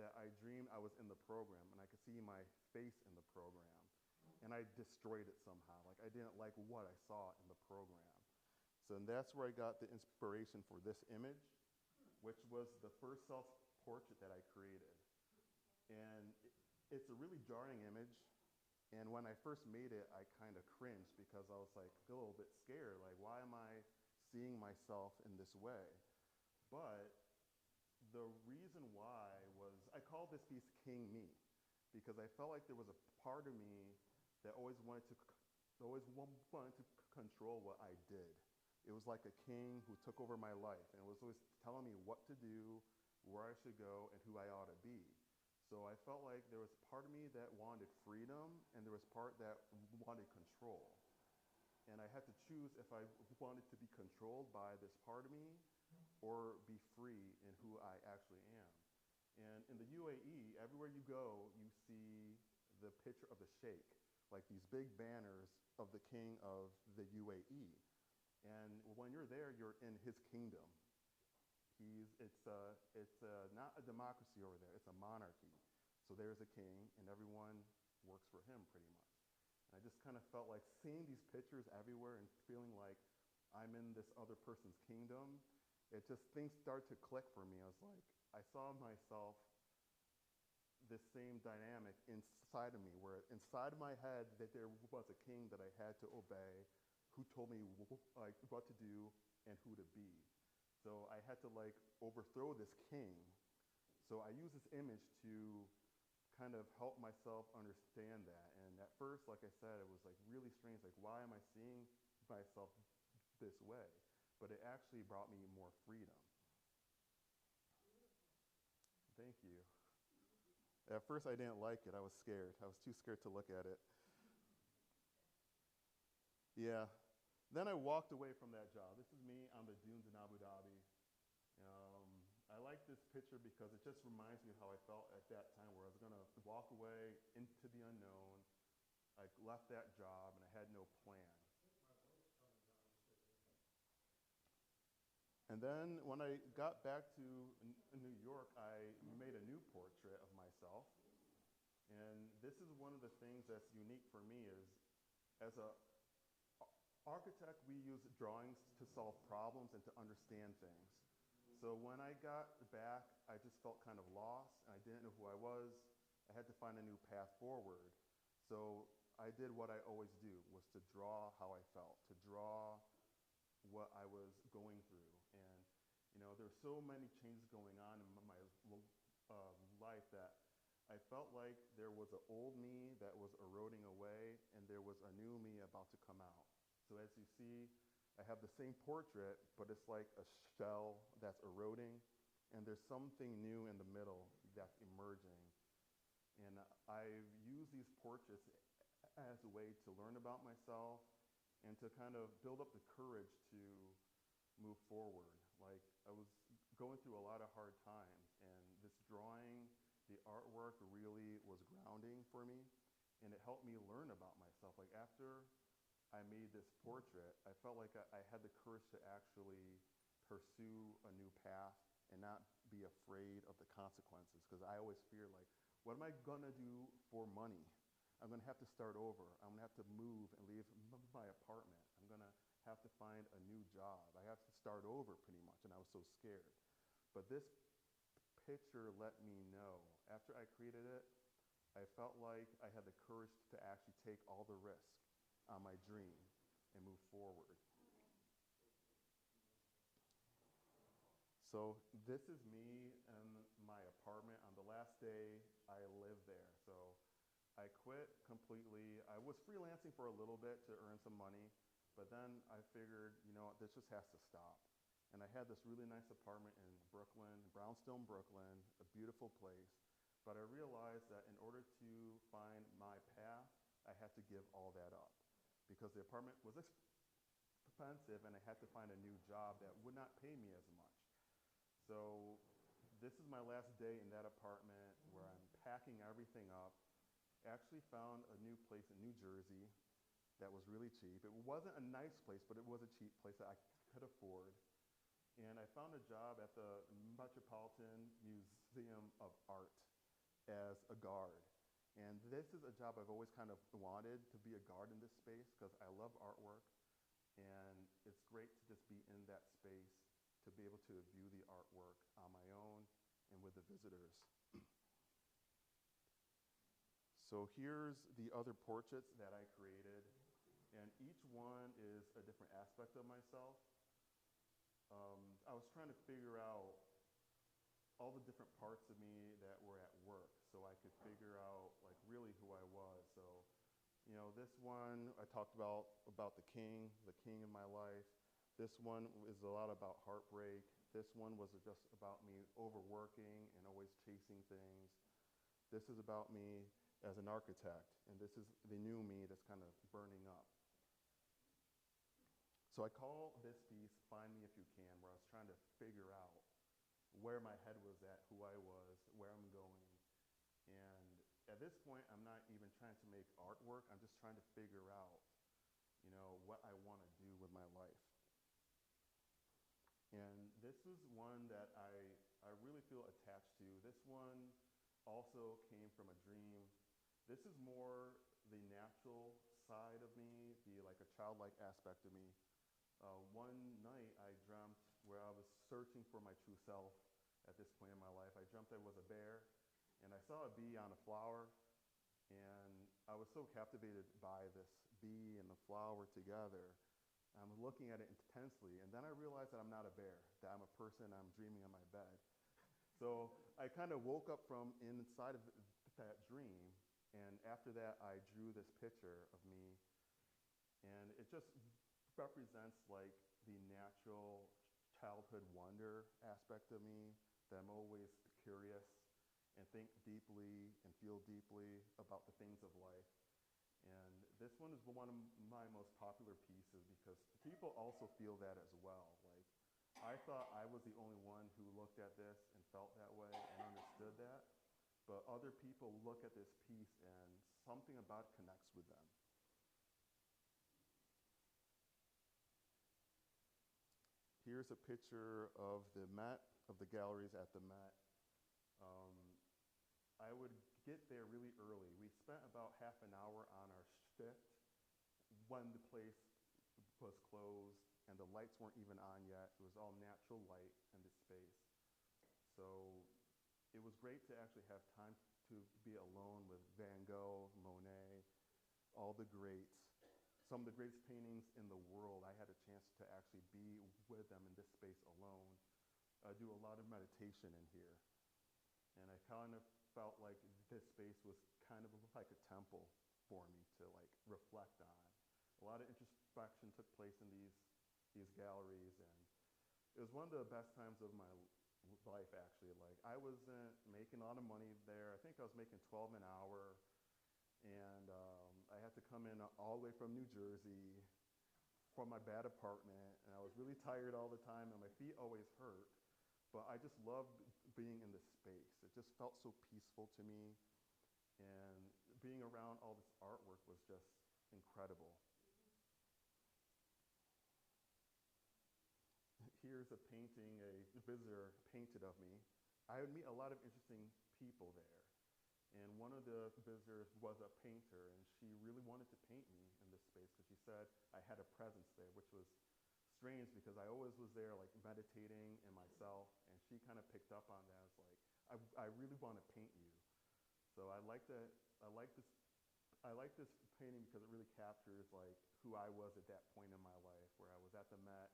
that I dreamed I was in the program and I could see my face in the program. And I destroyed it somehow. Like I didn't like what I saw in the program. So and that's where I got the inspiration for this image, which was the first self-portrait that I created. And it's a really jarring image. And when I first made it, I kind of cringed because I was like a little bit scared. Like, why am I seeing myself in this way? But the reason why was I called this piece King Me because I felt like there was a part of me that always wanted to control what I did. It was like a king who took over my life and was always telling me what to do, where I should go, and who I ought to be. So I felt like there was part of me that wanted freedom and there was part that wanted control. And I had to choose if I wanted to be controlled by this part of me or be free in who I actually am. And in the UAE, everywhere you go, you see the picture of the sheikh, like these big banners of the king of the UAE. And when you're there, you're in his kingdom. It's not a democracy over there, it's a monarchy. So there's a king and everyone works for him pretty much. And I just kind of felt like seeing these pictures everywhere and feeling like I'm in this other person's kingdom, things started to click for me. I was like, I saw myself, this same dynamic inside of me, where inside of my head that there was a king that I had to obey, who told me like what to do and who to be. So I had to like overthrow this king. So I use this image to kind of help myself understand that. And at first, like I said, it was like really strange, like why am I seeing myself this way? But it actually brought me more freedom. Thank you. At first I didn't like it, I was scared. I was too scared to look at it. Yeah. Then I walked away from that job. This is me on the dunes in Abu Dhabi. I like this picture because it just reminds me of how I felt at that time where I was gonna walk away into the unknown. I left that job and I had no plan. And then when I got back to New York, I made a new portrait of myself. And this is one of the things that's unique for me is as a architect, we use drawings to solve problems and to understand things. So when I got back, I just felt kind of lost and I didn't know who I was. I had to find a new path forward. So I did what I always do, was to draw how I felt, to draw what I was going through. And you know, there's so many changes going on in my life that I felt like there was an old me that was eroding away and there was a new me about to come out. So as you see, I have the same portrait, but it's like a shell that's eroding and there's something new in the middle that's emerging. And I've used these portraits as a way to learn about myself and to kind of build up the courage to move forward. Like I was going through a lot of hard times and this drawing, the artwork really was grounding for me and it helped me learn about myself. Like after I made this portrait, I felt like I had the courage to actually pursue a new path and not be afraid of the consequences because I always feared like, what am I gonna do for money? I'm gonna have to start over. I'm gonna have to move and leave my apartment. I'm gonna have to find a new job. I have to start over pretty much, and I was so scared. But this picture let me know. After I created it, I felt like I had the courage to actually take all the risk on my dream and move forward. So this is me in my apartment on the last day I lived there. So I quit completely. I was freelancing for a little bit to earn some money, but then I figured, you know what, this just has to stop. And I had this really nice apartment in Brooklyn, Brownstone, Brooklyn, a beautiful place. But I realized that in order to find my path, I had to give all that up because the apartment was expensive and I had to find a new job that would not pay me as much. So this is my last day in that apartment where I'm packing everything up. Actually found a new place in New Jersey that was really cheap. It wasn't a nice place, but it was a cheap place that I could afford. And I found a job at the Metropolitan Museum of Art. as a guard. And this is a job I've always kind of wanted, to be a guard in this space, because I love artwork. And it's great to just be in that space, to be able to view the artwork on my own and with the visitors. So here's the other portraits that I created, and each one is a different aspect of myself. I was trying to figure out all the different parts of me that were at work, so I could figure out like really who I was. So, you know, this one I talked about the king in my life. This one is a lot about heartbreak. This one was just about me overworking and always chasing things. This is about me as an architect, and this is the new me that's kind of burning up. So I call this piece Find Me If You Can, where I was trying to figure out where my head was at, who I was, where I'm going. And at this point, I'm not even trying to make artwork. I'm just trying to figure out, you know, what I want to do with my life. And this is one that I really feel attached to. This one also came from a dream. This is more the natural side of me, the like a childlike aspect of me. One night I dreamt where I was searching for my true self at this point in my life. I dreamt there was a bear, and I saw a bee on a flower, and I was so captivated by this bee and the flower together. I'm looking at it intensely, and then I realized that I'm not a bear, that I'm a person, I'm dreaming in my bed. So I kind of woke up from inside of that dream, and after that I drew this picture of me, and it just represents like the natural childhood wonder aspect of me, that I'm always curious and think deeply and feel deeply about the things of life. And this one is one of my most popular pieces because people also feel that as well. Like, I thought I was the only one who looked at this and felt that way and understood that, but other people look at this piece and something about it connects with them. Here's a picture of the Met, of the galleries at the Met. I would get there really early. We spent about half an hour on our shift when the place was closed and the lights weren't even on yet. It was all natural light in the space. So it was great to actually have time to be alone with Van Gogh, Monet, all the greats. Some of the greatest paintings in the world, I had a chance to actually be with them in this space alone. I do a lot of meditation in here. And I kind of felt like this space was kind of like a temple for me to like reflect on. A lot of introspection took place in these galleries, and it was one of the best times of my life actually. Like, I wasn't making a lot of money there. I think I was making $12 an hour, and I had to come in all the way from New Jersey from my bad apartment, and I was really tired all the time, and my feet always hurt. But I just loved being in this space. It just felt so peaceful to me, and being around all this artwork was just incredible. Here's a painting a visitor painted of me. I would meet a lot of interesting people there. And one of the visitors was a painter, and she really wanted to paint me in this space because she said I had a presence there, which was strange because I always was there like meditating in myself, and she kind of picked up on that. It's like, I really want to paint you. So I like this painting because it really captures like who I was at that point in my life, where I was at the Met.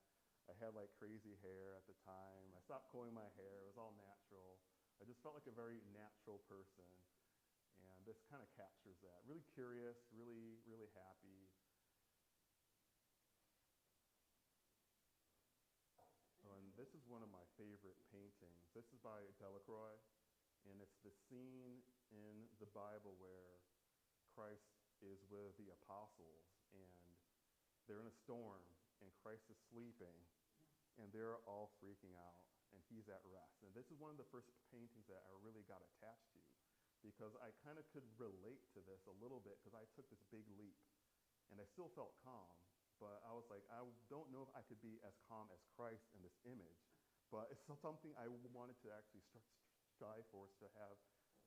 I had like crazy hair at the time. I stopped combing my hair. It was all natural. I just felt like a very natural person. And this kind of captures that. Really curious, really, really happy. And this is one of my favorite paintings. This is by Delacroix, and it's the scene in the Bible where Christ is with the apostles, and they're in a storm, and Christ is sleeping, and they're all freaking out, and he's at rest. And this is one of the first paintings that I really got attached to, because I kind of could relate to this a little bit, because I took this big leap, and I still felt calm, but I was like, I don't know if I could be as calm as Christ in this image, but it's something I wanted to actually strive for, is to have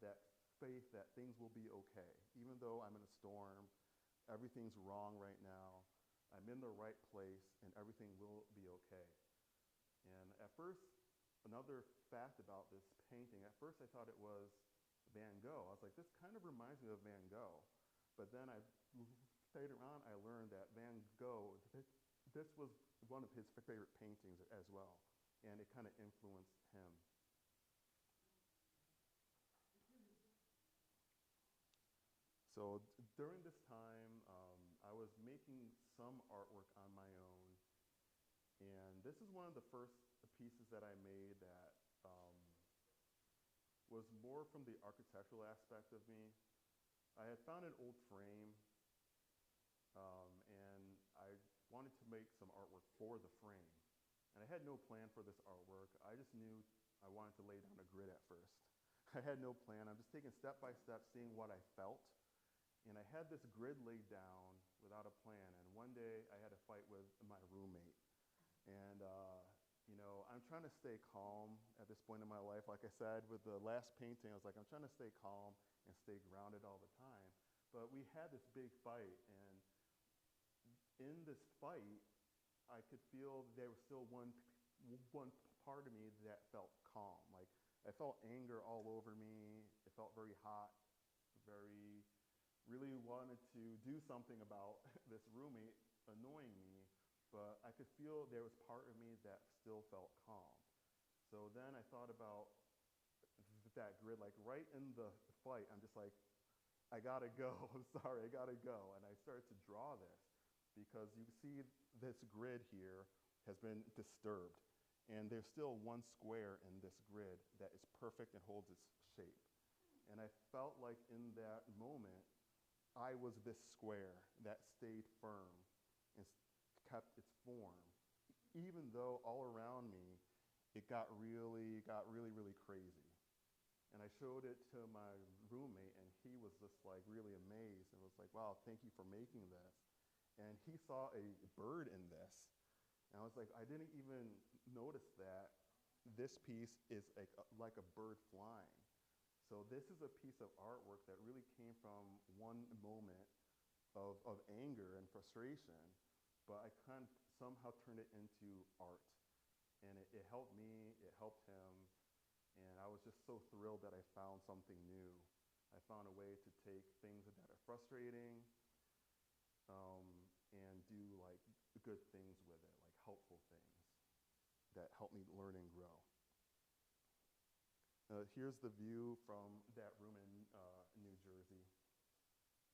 that faith that things will be okay. Even though I'm in a storm, everything's wrong right now, I'm in the right place, and everything will be okay. And at first, another fact about this painting, at first I thought it was Van Gogh. I was like, this kind of reminds me of Van Gogh. But then later on, I learned that Van Gogh, this was one of his favorite paintings as well, and it kind of influenced him. So during this time, I was making some artwork on my own, and this is one of the first pieces that I made that was more from the architectural aspect of me. I had found an old frame, and I wanted to make some artwork for the frame. And I had no plan for this artwork. I just knew I wanted to lay down a grid at first. I had no plan. I'm just taking step by step, seeing what I felt. And I had this grid laid down without a plan. And one day I had a fight with my roommate. And I'm trying to stay calm at this point in my life. Like I said, with the last painting, I was like, I'm trying to stay calm and stay grounded all the time. But we had this big fight, and in this fight, I could feel there was still one part of me that felt calm. Like, I felt anger all over me. It felt very hot, really wanted to do something about this roommate annoying me, but I could feel there was part of me that still felt calm. So then I thought about that grid, like right in the fight, I'm just like, I gotta go, I'm sorry, I gotta go. And I started to draw this because you see this grid here has been disturbed. And there's still one square in this grid that is perfect and holds its shape. And I felt like in that moment, I was this square that stayed firm and kept its form, even though all around me, it got really crazy. And I showed it to my roommate, and he was just like really amazed and was like, wow, thank you for making this. And he saw a bird in this. And I was like, I didn't even notice that this piece is like a bird flying. So this is a piece of artwork that really came from one moment of anger and frustration, but I kind of somehow turned it into art. And it helped me, it helped him, and I was just so thrilled that I found something new. I found a way to take things that are frustrating and do like good things with it, like helpful things that help me learn and grow. Here's the view from that room in New Jersey.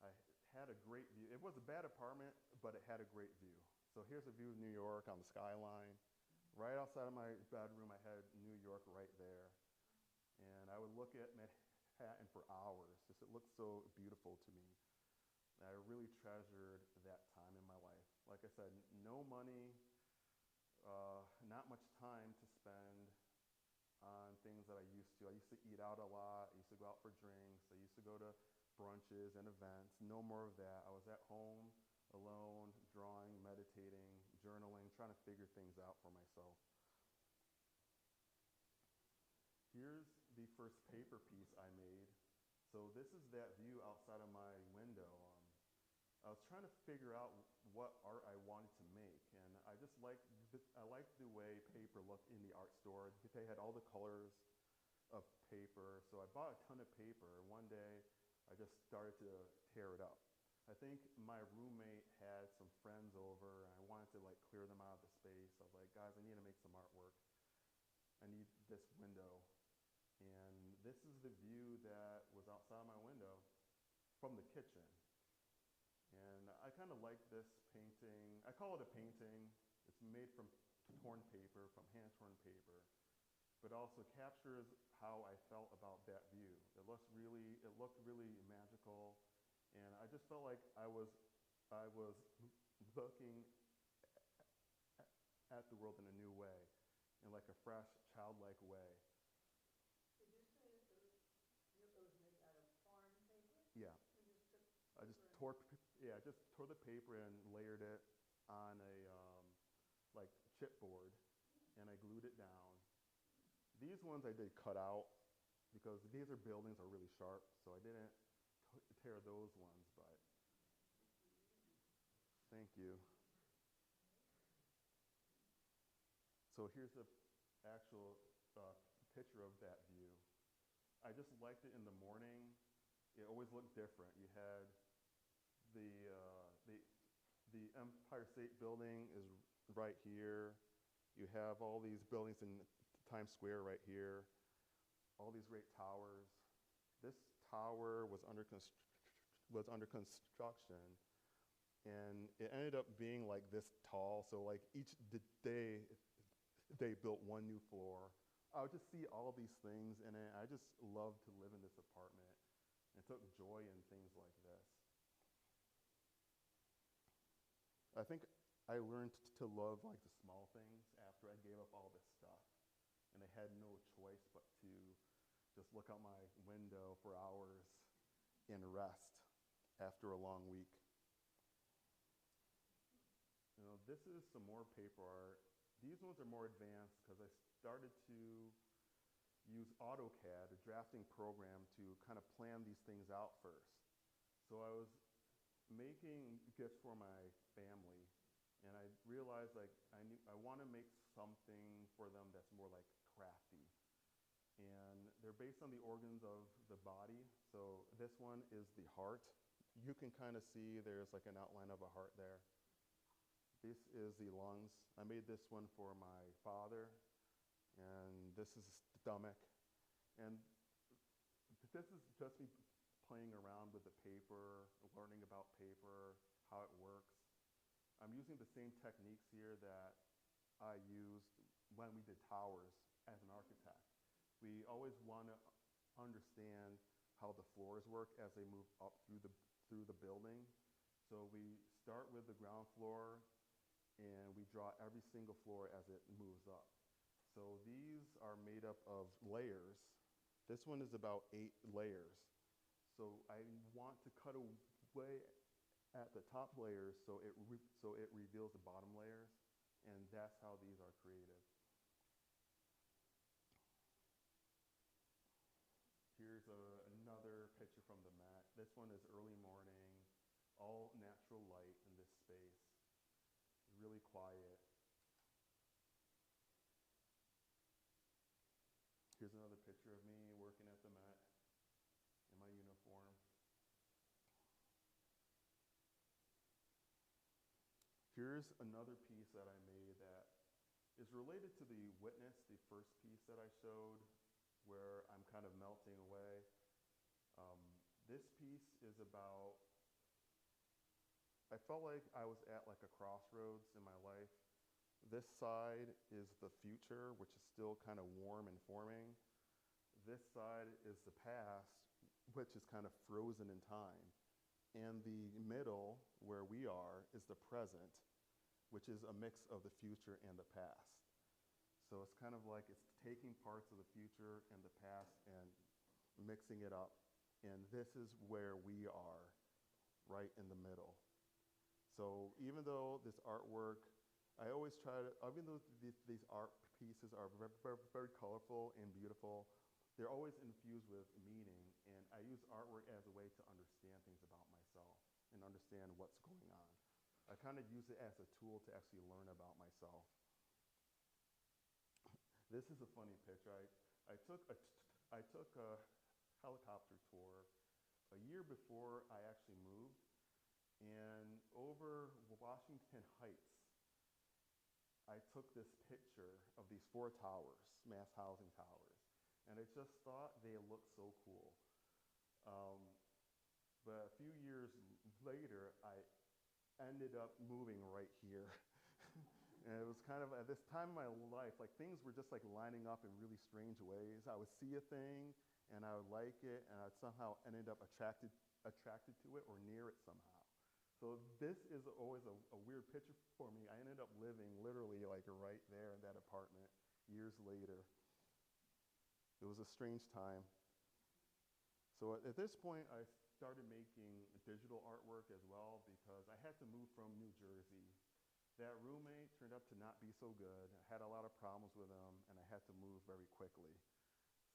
I had a great view. It was a bad apartment, but it had a great view. So here's a view of New York on the skyline. Right outside of my bedroom, I had New York right there. And I would look at Manhattan for hours. Just, it looked so beautiful to me. And I really treasured that time in my life. Like I said, no money, not much time to spend on things that I used to. I used to eat out a lot. I used to go out for drinks. I used to go to brunches and events. No more of that. I was at home, alone, drawing, meditating, journaling, trying to figure things out for myself. Here's the first paper piece I made. So this is that view outside of my window. I was trying to figure out what art I wanted to make, and I just liked the way paper looked in the art store. They had all the colors of paper, so I bought a ton of paper. One day, I just started to tear it up. I think my roommate had some friends over, and I wanted to like clear them out of the space. I was like, guys, I need to make some artwork. I need this window. And this is the view that was outside my window from the kitchen. And I kind of like this painting. I call it a painting. It's made from torn paper, from hand-torn paper, but also captures how I felt about that view. It looked really magical, and I just felt like I was looking at the world in a new way, in like a fresh, childlike way. Did you say it was made out of torn paper? Yeah. I just tore the paper and layered it on a like chipboard, and I glued it down. These ones I did cut out because because these buildings are really sharp, so I didn't tear those ones, but thank you. So here's the actual picture of that view. I just liked it in the morning. It always looked different. You had the Empire State Building is right here. You have all these buildings in Times Square right here. All these great towers. This tower was under construction, and it ended up being like this tall. So like each day, they built one new floor. I would just see all these things in it. I just loved to live in this apartment and took joy in things like this. I think I learned to love like the small things after I gave up all this stuff. And I had no choice but to just look out my window for hours and rest after a long week. You know, this is some more paper art. These ones are more advanced because I started to use AutoCAD, a drafting program, to kind of plan these things out first. So I was making gifts for my family, and I realized like I want to make something for them that's more like crafty. And they're based on the organs of the body. So this one is the heart. You can kind of see there's like an outline of a heart there. This is the lungs. I made this one for my father, and this is the stomach. And this is just me playing around with the paper, learning about paper, how it works. I'm using the same techniques here that I used when we did towers as an architect. We always want to understand how the floors work as they move up through the building. So we start with the ground floor, and we draw every single floor as it moves up. So these are made up of layers. This one is about 8 layers. So I want to cut away at the top layers so it reveals the bottom layers, and that's how these are created. Here's another picture from the Met. This one is early morning, all natural light in this space, really quiet. Here's another picture of me working at the Met in my uniform. Here's another piece that I made that is related to the witness, the first piece that I showed, where I'm kind of melting away. This piece is about, I felt like I was at like a crossroads in my life. This side is the future, which is still kind of warm and forming. This side is the past, which is kind of frozen in time. And the middle, where we are, is the present, which is a mix of the future and the past. So it's kind of like it's taking parts of the future and the past and mixing it up. And this is where we are, right in the middle. So even though this artwork, I always try to, even though these art pieces are very colorful and beautiful, they're always infused with meaning. And I use artwork as a way to understand things about myself and understand what's going on. I kind of use it as a tool to actually learn about myself. This is a funny picture. I took a helicopter tour a year before I actually moved, and over Washington Heights, I took this picture of these 4 towers, mass housing towers, and I just thought they looked so cool. But a few years later, I ended up moving right here. And it was kind of at this time in my life, like things were just like lining up in really strange ways. I would see a thing and I would like it, and I'd somehow ended up attracted to it or near it somehow. So this is always a weird picture for me. I ended up living literally like right there in that apartment years later. It was a strange time. So at this point, I started making digital artwork as well because I had to move from New Jersey. That roommate turned out to not be so good. I had a lot of problems with him, and I had to move very quickly.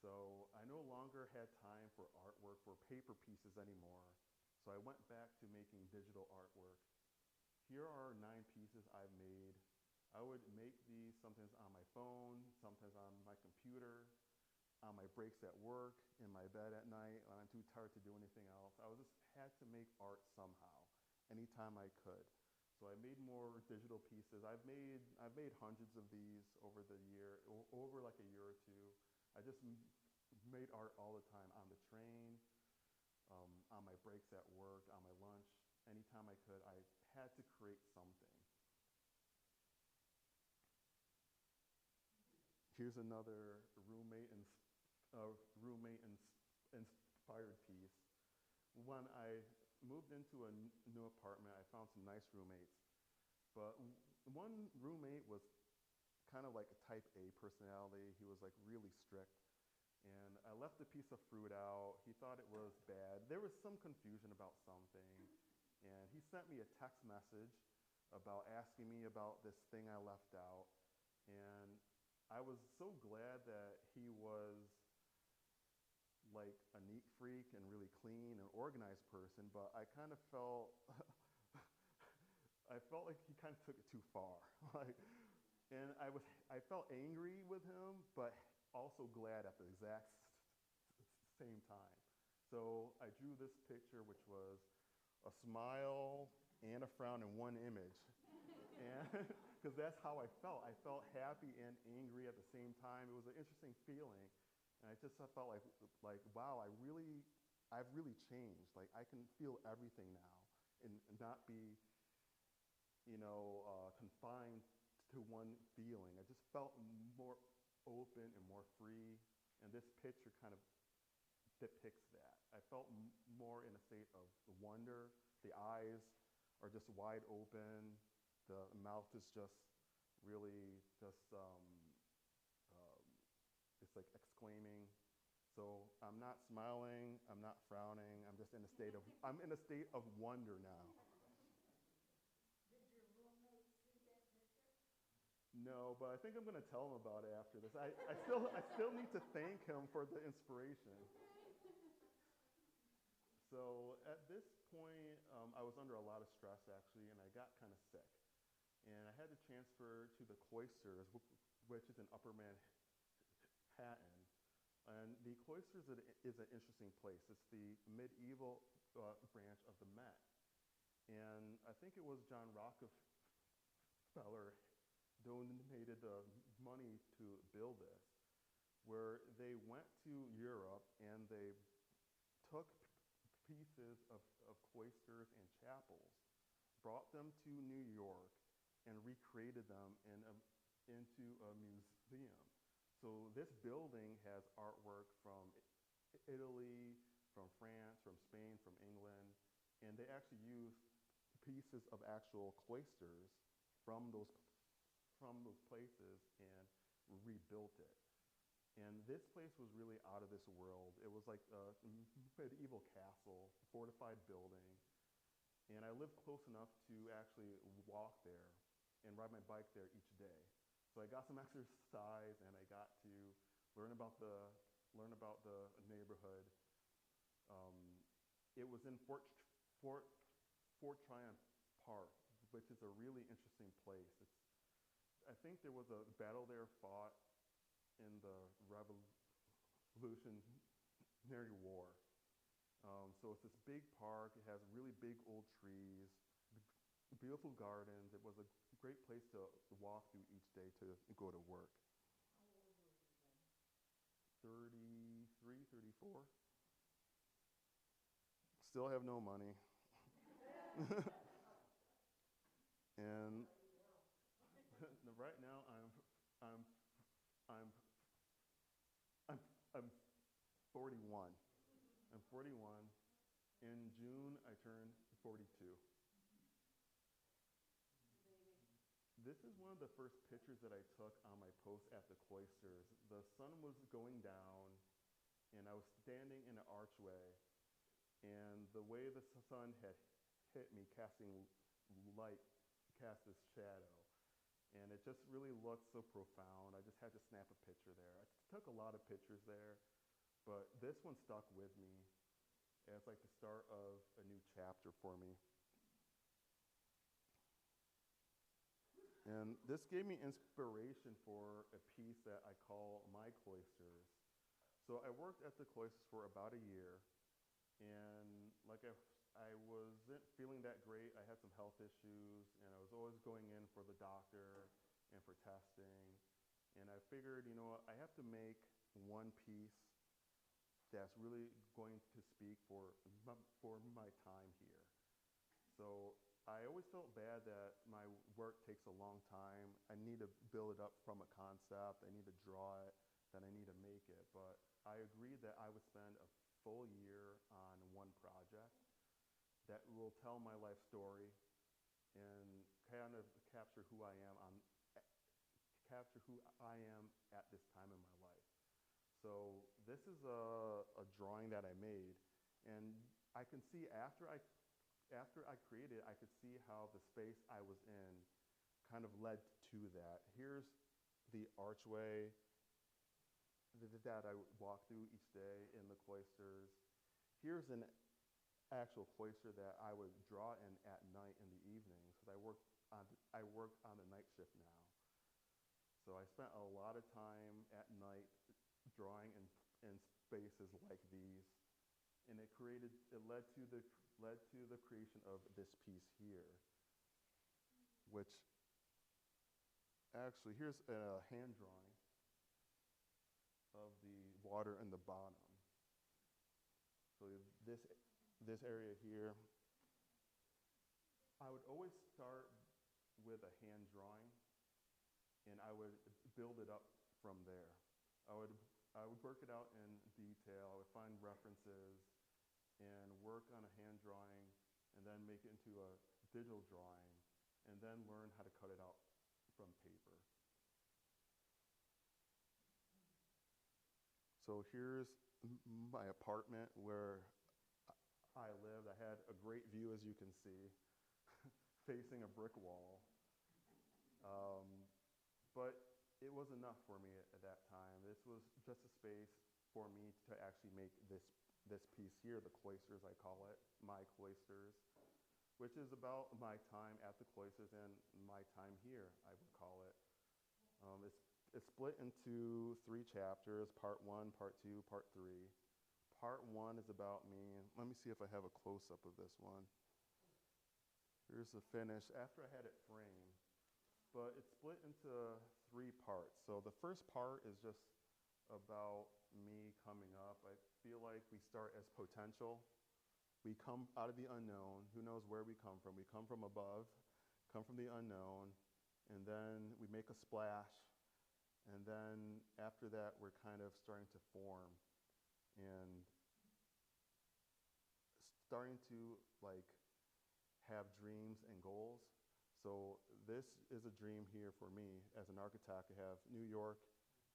So I no longer had time for artwork or paper pieces anymore. So I went back to making digital artwork. Here are 9 pieces I've made. I would make these sometimes on my phone, sometimes on my computer, on my breaks at work, in my bed at night when I'm too tired to do anything else. I just had to make art somehow, anytime I could. So I made more digital pieces. I've made hundreds of these over the year, over like a year or two. I just made art all the time on the train, on my breaks at work, on my lunch. Anytime I could, I had to create something. Here's another roommate-inspired piece. When I moved into a new apartment, I found some nice roommates. But one roommate was kind of like a type A personality. He was like really strict. And I left a piece of fruit out. He thought it was bad. There was some confusion about something. And he sent me a text message about asking me about this thing I left out. And I was so glad that he was like a neat freak and really clean and organized person, but I kind of felt I felt like he kind of took it too far. And I felt angry with him, but also glad at the exact same time. So I drew this picture, which was a smile and a frown in one image. And because that's how I felt. I felt happy and angry at the same time. It was an interesting feeling. And I felt like wow, I've really changed. Like I can feel everything now and not be, confined to one feeling. I just felt more open and more free. And this picture kind of depicts that. I felt more in a state of wonder. The eyes are just wide open. The mouth is just really it's like exclaiming. So I'm not smiling, I'm not frowning, I'm in a state of wonder now. Did your roommate see that picture? No, but I think I'm going to tell him about it after this. I still need to thank him for the inspiration. So at this point, I was under a lot of stress actually, and I got kind of sick. And I had to transfer to the Cloisters, which is in Upper Manhattan. And the Cloisters is an interesting place. It's the medieval branch of the Met. And I think it was John Rockefeller donated the money to build this, where they went to Europe and they took pieces of cloisters and chapels, brought them to New York, and recreated them into a museum. So this building has artwork from Italy, from France, from Spain, from England, and they actually used pieces of actual cloisters from those places and rebuilt it. And this place was really out of this world. It was like a medieval castle, fortified building. And I lived close enough to actually walk there and ride my bike there each day. So I got some exercise and I got to learn about the neighborhood. It was in Fort Tryon Park, which is a really interesting place. I think there was a battle there fought in the Revolutionary War. So it's this big park. It has really big old trees, beautiful gardens. It was a great place to walk through each day to go to work. How old were you then? 33, 34. Still have no money. And right now I'm 41. I'm 41. In June I turned 42. This is one of the first pictures that I took on my post at the Cloisters. The sun was going down, and I was standing in an archway, and the way the sun had hit me, casting light, cast this shadow. and it just really looked so profound. I just had to snap a picture there. I took a lot of pictures there, but this one stuck with me as like the start of a new chapter for me. And this gave me inspiration for a piece that I call My Cloisters. So I worked at the cloisters for about a year, and I wasn't feeling that great. I had some health issues, and I was always going in for the doctor and for testing. And I figured, you know what, I have to make one piece that's really going to speak for my time here. So I always felt bad that my work takes a long time. I need to build it up from a concept. I need to draw it, then I need to make it. But I agreed that I would spend a full year on one project that will tell my life story and kind of capture who I am at this time in my life. So this is a drawing that I made, and I can see after I created it, I could see how the space I was in kind of led to that. Here's the archway that I walk through each day in the cloisters. Here's an actual cloister that I would draw in at night in the evenings, because I work on the night shift now. So I spent a lot of time at night drawing in spaces like these, and it led to the creation of this piece here, which actually, here's a hand drawing of the water in the bottom. So this area here, I would always start with a hand drawing, and I would build it up from there. I would work it out in detail. I would find references and work on a hand drawing, and then make it into a digital drawing, and then learn how to cut it out from paper. So here's my apartment where I lived. I had a great view, as you can see, facing a brick wall. But it was enough for me at that time. This was just a space for me to actually make this piece here, the cloisters I call it, My Cloisters, which is about my time at the cloisters and my time here, I would call it. It's split into 3 chapters, part 1, part 2, part 3. Part 1 is about me. Let me see if I have a close-up of this one. Here's the finish after I had it framed. But it's split into 3 parts. So the first part is just about me coming up. I feel like we start as potential. We come out of the unknown. Who knows where we come from? We come from above, come from the unknown, and then we make a splash. And then after that, we're kind of starting to form and starting to have dreams and goals. So this is a dream here for me as an architect. I have New York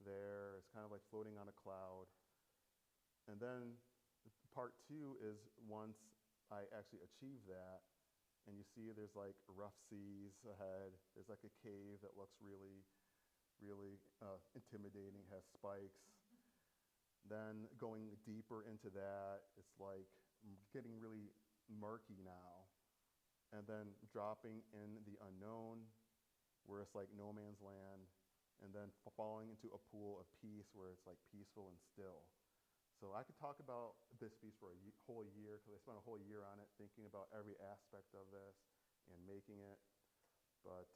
there. It's kind of like floating on a cloud. And then part 2 is once I actually achieve that, and you see there's like rough seas ahead. There's like a cave that looks really intimidating, has spikes. Then going deeper into that, it's like getting really murky now. And then dropping in the unknown, where it's like no man's land, and then falling into a pool of peace where it's like peaceful and still. So I could talk about this piece for a whole year, because I spent a whole year on it thinking about every aspect of this and making it. But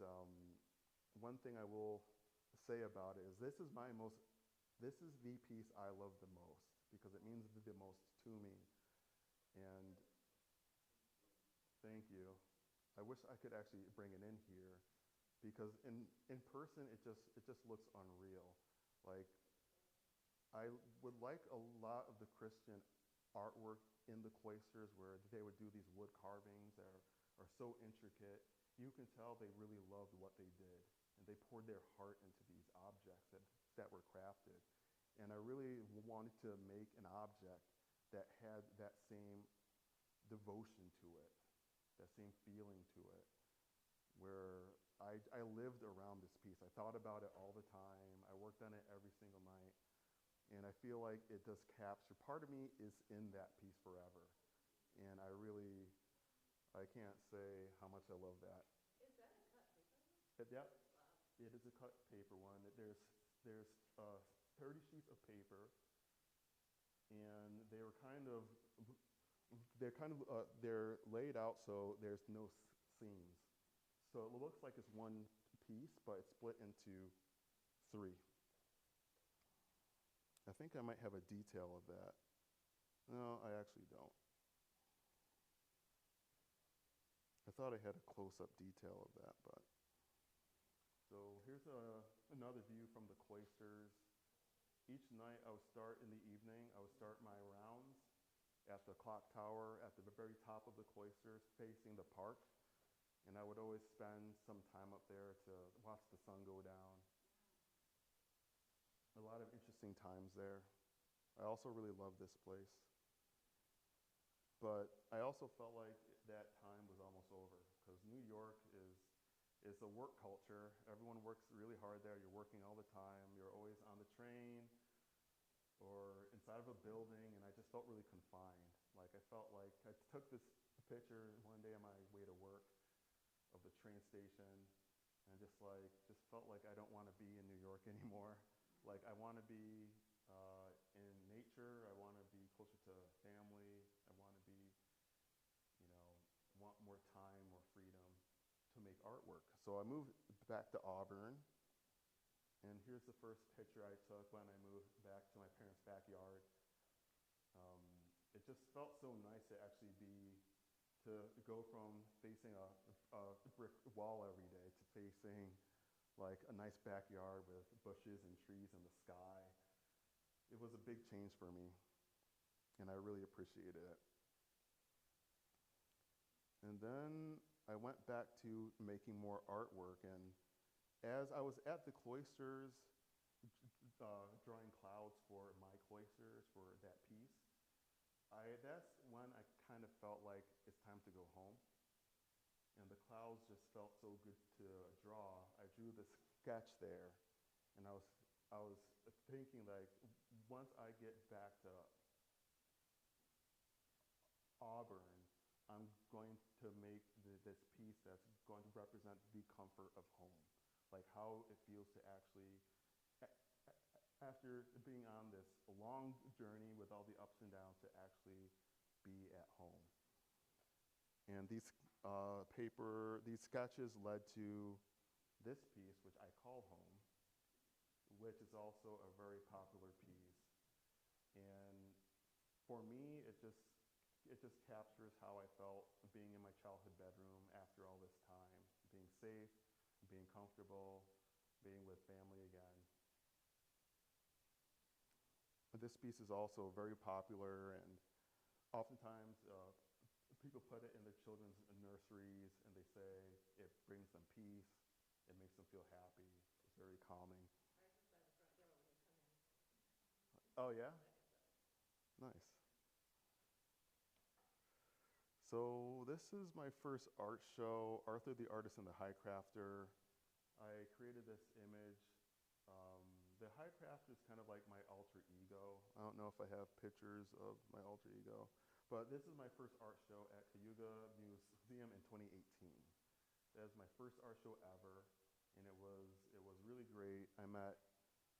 one thing I will say about it is this is the piece I love the most, because it means the most to me. And thank you. I wish I could actually bring it in here, because in person it just looks unreal. Like, I would like a lot of the Christian artwork in the cloisters where they would do these wood carvings that are so intricate. You can tell they really loved what they did, and they poured their heart into these objects that were crafted. And I really wanted to make an object that had that same devotion to it, that same feeling to it, where I lived around this piece. I thought about it all the time. I worked on it every single night. And I feel like it does capture, part of me is in that piece forever. And I can't say how much I love that. Is that a cut paper? Yep, Wow. it is a cut paper one. There's 30 sheets of paper, and they're laid out so there's no seams. So it looks like it's one piece, but it's split into 3. I think I might have a detail of that. No, I actually don't. I thought I had a close-up detail of that, but. So here's another view from the cloisters. Each night I would start in the evening, I would start my rounds at the clock tower at the very top of the cloisters facing the park. And I would always spend some time up there to watch the sun go down. A lot of interesting times there. I also really love this place. But I also felt like that time was almost over because New York is a work culture. Everyone works really hard there. You're working all the time. You're always on the train or inside of a building, and I just felt really confined. Like I felt like I took this picture one day on my way to work of the train station, and just felt like I don't want to be in New York anymore. Like I want to be in nature. I want to be closer to family. I want to be, want more time, more freedom to make artwork. So I moved back to Auburn, and here's the first picture I took when I moved back to my parents' backyard. It just felt so nice to go from facing a brick wall every day to facing like a nice backyard with bushes and trees in the sky. It was a big change for me, and I really appreciated it. And then I went back to making more artwork, and as I was at the cloisters, drawing clouds for my cloisters for that piece, that's when I kind of felt like it's time to go home. And the clouds just felt so good to draw. I drew this sketch there, and I was thinking like, once I get back to Auburn, I'm going to make this piece that's going to represent the comfort of home, like how it feels to actually, after being on this long journey with all the ups and downs, to actually be at home. And these sketches led to this piece, which I call Home, which is also a very popular piece. And for me, it just captures how I felt being in my childhood bedroom after all this time, being safe, being comfortable, being with family again. This piece is also very popular, and oftentimes people put it in their children's nurseries, and they say it brings them peace, it makes them feel happy, it's very calming. Ours is by the front door when you come in. Oh yeah? Nice. So this is my first art show, Arthur the Artist and the High Crafter. I created this image. The High Crafter is kind of like my alter ego. I don't know if I have pictures of my alter ego, but this is my first art show at Cayuga Museum in 2018. That was my first art show ever, and it was really great. I met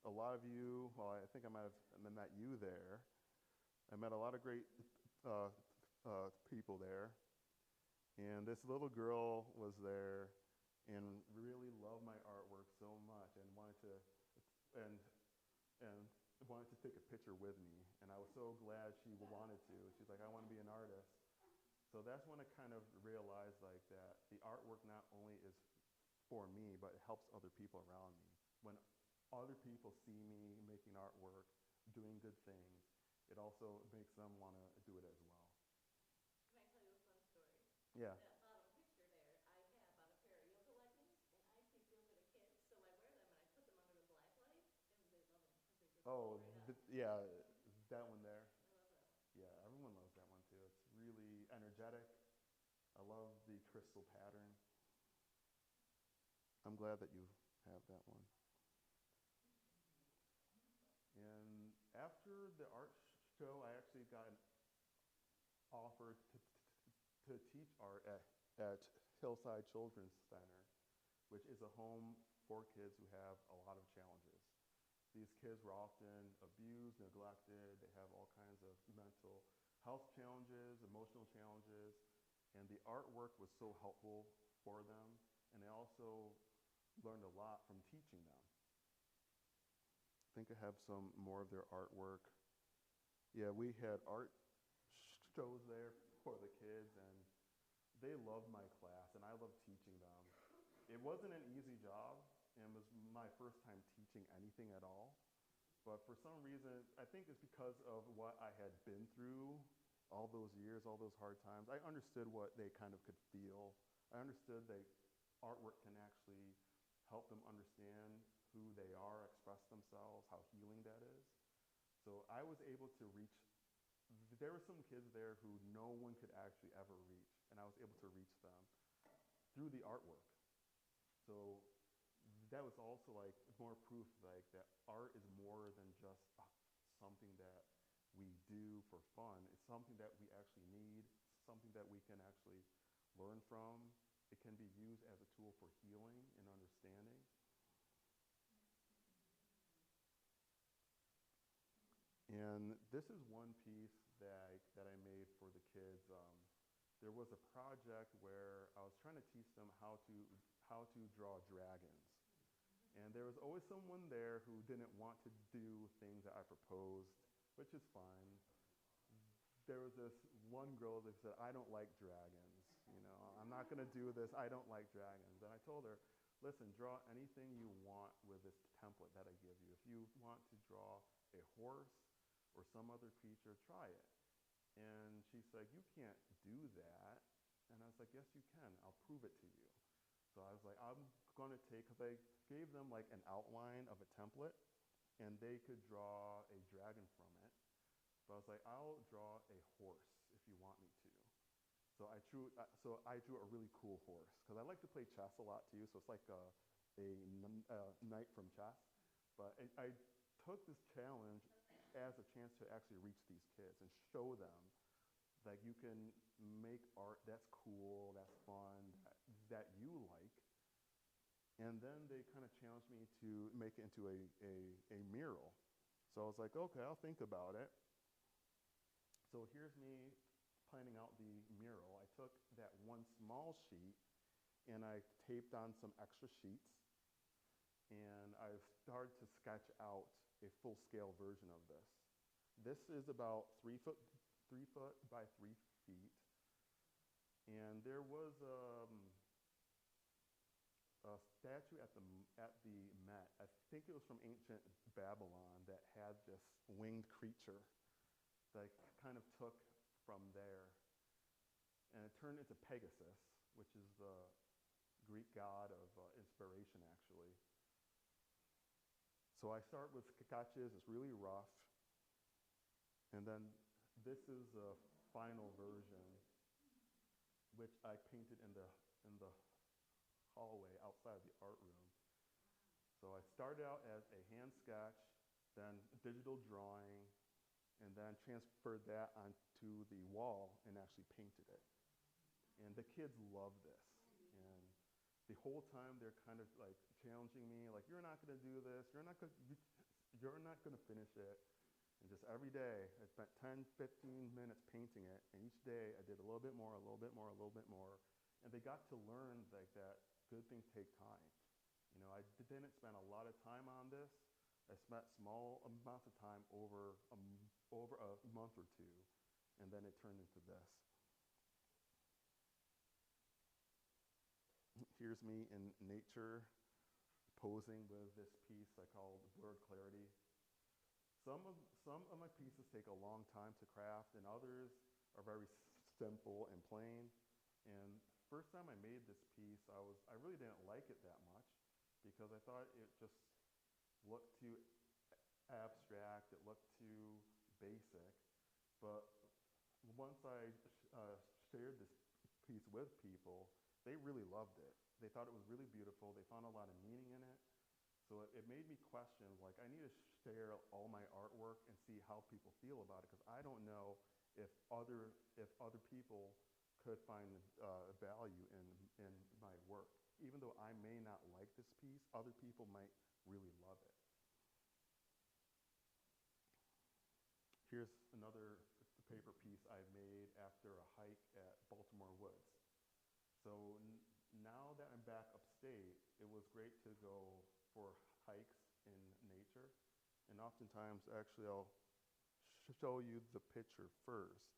a lot of you. Well, I think I might have met you there. I met a lot of great people there, and this little girl was there and really loved my artwork so much and wanted to take a picture with me, and I was so glad she wanted to. She's like, I want to be an artist. So that's when I kind of realized like that the artwork not only is for me, but it helps other people around me. When other people see me making artwork, doing good things, it also makes them want to do it as well. Can I tell you a fun story? Yeah. That bottom picture there, I have on a pair of yoga leggings, and I teach yoga to kids, so I wear them and I put them under the black light, and they love them because they just Oh, fall right up. yeah, that one there. I love that one. Yeah, everyone loves that one too. It's really energetic. I love the crystal pattern. I'm glad that you have that one. And after the art show, I actually got an offer to teach art at Hillside Children's Center, which is a home for kids who have a lot of challenges. These kids were often abused, neglected, they have all kinds of mental health challenges, emotional challenges, and the artwork was so helpful for them, and they also learned a lot from teaching them. I think I have some more of their artwork. Yeah, we had art shows there for the kids, and they loved my class, and I loved teaching them. It wasn't an easy job, and it was my first time teaching anything at all. But for some reason, I think it's because of what I had been through all those years, all those hard times. I understood what they kind of could feel. I understood that artwork can actually help them understand who they are, express themselves, how healing that is. So I was able to reach, there were some kids there who no one could actually ever reach, and I was able to reach them through the artwork. So that was also like more proof like that art is more than just something that we do for fun. It's something that we actually need, something that we can actually learn from. It can be used as a tool for healing and understanding. And this is one piece that I made for the kids. There was a project where I was trying to teach them how to draw dragons. And there was always someone there who didn't want to do things that I proposed, which is fine. There was this one girl that said, I don't like dragons. You know, I'm not going to do this. I don't like dragons. And I told her, listen, draw anything you want with this template that I give you. If you want to draw a horse or some other creature, try it. And she said, you can't do that. And I was like, yes, you can. I'll prove it to you. So I was like, I'm going to take, because I gave them like an outline of a template, and they could draw a dragon from it. But I was like, I'll draw a horse if you want me to. So I drew a really cool horse, because I like to play chess a lot too, so it's like a knight from chess. But I took this challenge as a chance to actually reach these kids and show them that you can make art that's cool, that's fun, that you like. And then they kind of challenged me to make it into a mural. So I was like, okay, I'll think about it. So here's me planning out the mural. I took that one small sheet and I taped on some extra sheets, and I started to sketch out a full-scale version of this. This is about 3 foot by 3 feet, and there was a statue at the Met. I think it was from ancient Babylon that had this winged creature that I kind of took from there, and it turned into Pegasus, which is the Greek god of inspiration, actually. So I start with sketches. It's really rough, and then this is the final version, which I painted in the hallway outside the art room. So I started out as a hand sketch, then digital drawing, and then transferred that onto the wall and actually painted it. And the kids love this. And the whole time they're kind of like challenging me, like, you're not going to do this, you're not going to finish it. And just every day, I spent 10, 15 minutes painting it, and each day I did a little bit more, a little bit more, a little bit more. And they got to learn like that good things take time. You know, I didn't spend a lot of time on this. I spent small amounts of time over a month or two, and then it turned into this. Here's me in nature posing with this piece I call Blurred Clarity. Some of my pieces take a long time to craft, and others are very simple and plain. And first time I made this piece, I really didn't like it that much because I thought it just looked too abstract, it looked too basic. But once I shared this piece with people, they really loved it. they thought it was really beautiful. They found a lot of meaning in it. So it made me question, like, I need to share all my artwork and see how people feel about it, because I don't know if other people could find value in my work. Even though I may not like this piece, other people might really love it. Here's another paper piece I made after a hike at Baltimore Woods. So now that I'm back upstate, it was great to go for hikes in nature. And oftentimes, actually, I'll show you the picture first.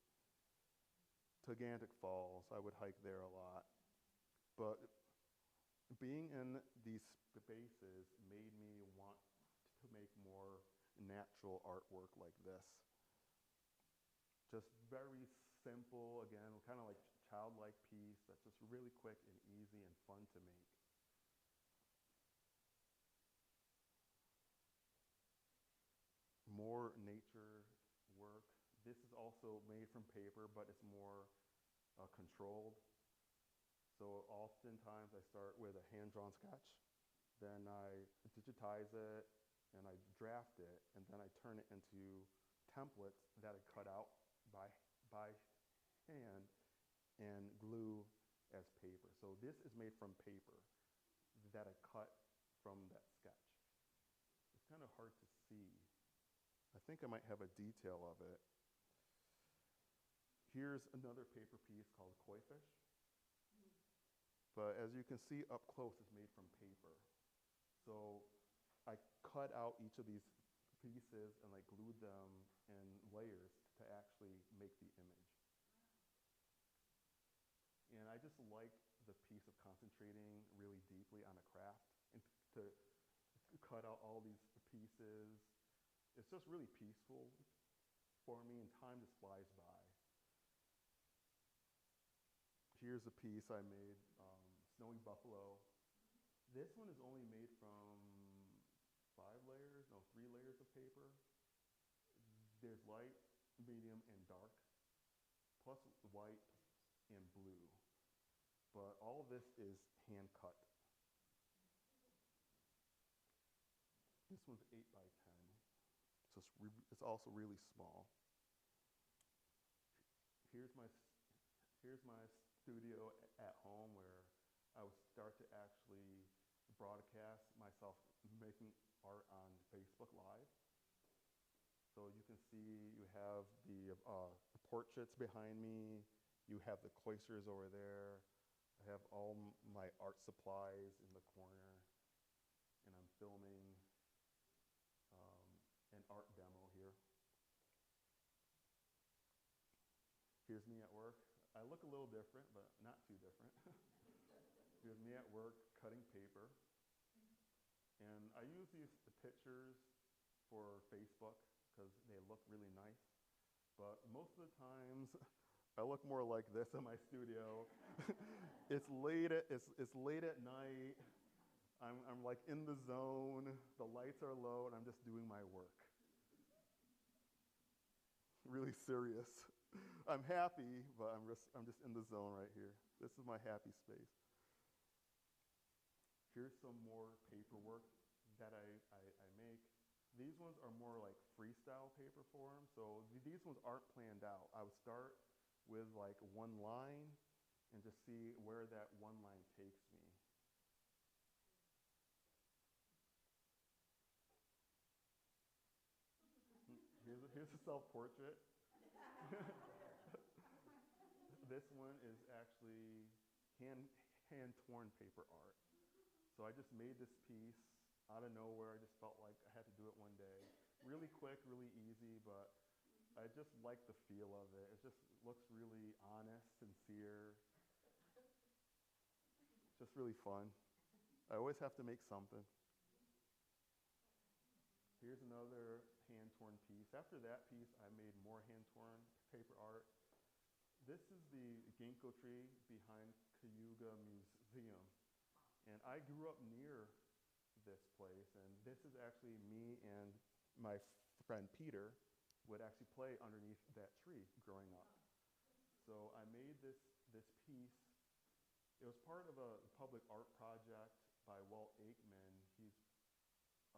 Gigantic Falls, I would hike there a lot. But being in these spaces made me want to make more natural artwork like this. Just very simple, again, kind of like childlike piece that's just really quick and easy and fun to make. More nature work. This is also made from paper, but it's more controlled. So oftentimes I start with a hand-drawn sketch, then I digitize it, and I draft it, and then I turn it into templates that I cut out by hand and glue as paper. So this is made from paper that I cut from that sketch. It's kind of hard to see. I think I might have a detail of it. Here's another paper piece called Koi Fish. But as you can see up close, it's made from paper. So I cut out each of these pieces and I glued them in layers to actually make the image. And I just like the piece of concentrating really deeply on a craft and to cut out all these pieces. It's just really peaceful for me, and time just flies by. Here's a piece I made, Snowy Buffalo. This one is only made from 3 layers of paper. There's light, medium, and dark, plus white and blue. But all of this is hand cut. This one's 8 by 10. So it's also really small. Here's my studio at home where I would start to actually broadcast myself making art on Facebook Live. So you can see you have the portraits behind me, you have the cloisters over there, I have all my art supplies in the corner, and I'm filming an art demo here. Here's me at work. I look a little different, but not too different. Here's me at work cutting paper. And I use these pictures for Facebook because they look really nice. But most of the times, I look more like this in my studio. It's late at night. I'm like in the zone. The lights are low, and I'm just doing my work. Really serious. I'm happy, but I'm just in the zone right here. This is my happy space. Here's some more paperwork that I make. These ones are more like freestyle paper form, so these ones aren't planned out. I would start with like one line and just see where that one line takes me. Here's a self-portrait. This one is actually hand-torn paper art. So I just made this piece out of nowhere. I just felt like I had to do it one day. Really quick, really easy, but I just like the feel of it. It just looks really honest, sincere. Just really fun. I always have to make something. Here's another hand-torn piece. After that piece, I made more hand-torn paper art. This is the ginkgo tree behind Cayuga Museum. And I grew up near this place, and this is actually me and my friend Peter would actually play underneath that tree growing up. So I made this piece It was part of a public art project by Walt Aikman.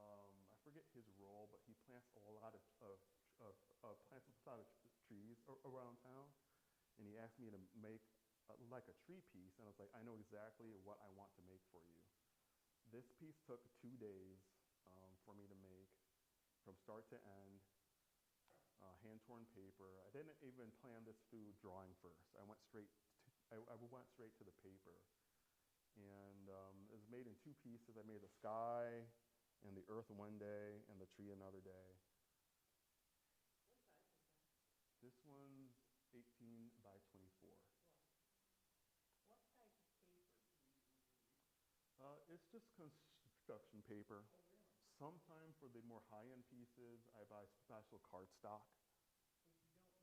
I forget his role, but he plants a lot plants a lot of trees around town. And he asked me to make like a tree piece, and I was like, I know exactly what I want to make for you. This piece took 2 days for me to make, from start to end, hand-torn paper. I didn't even plan this through drawing first. I went straight to the paper, and it was made in 2 pieces. I made the sky and the earth one day, and the tree another day. What size is that? This one's 18 by 24. What type of paper do you use? It's just construction paper. Oh, really? Sometimes for the more high-end pieces, I buy special cardstock.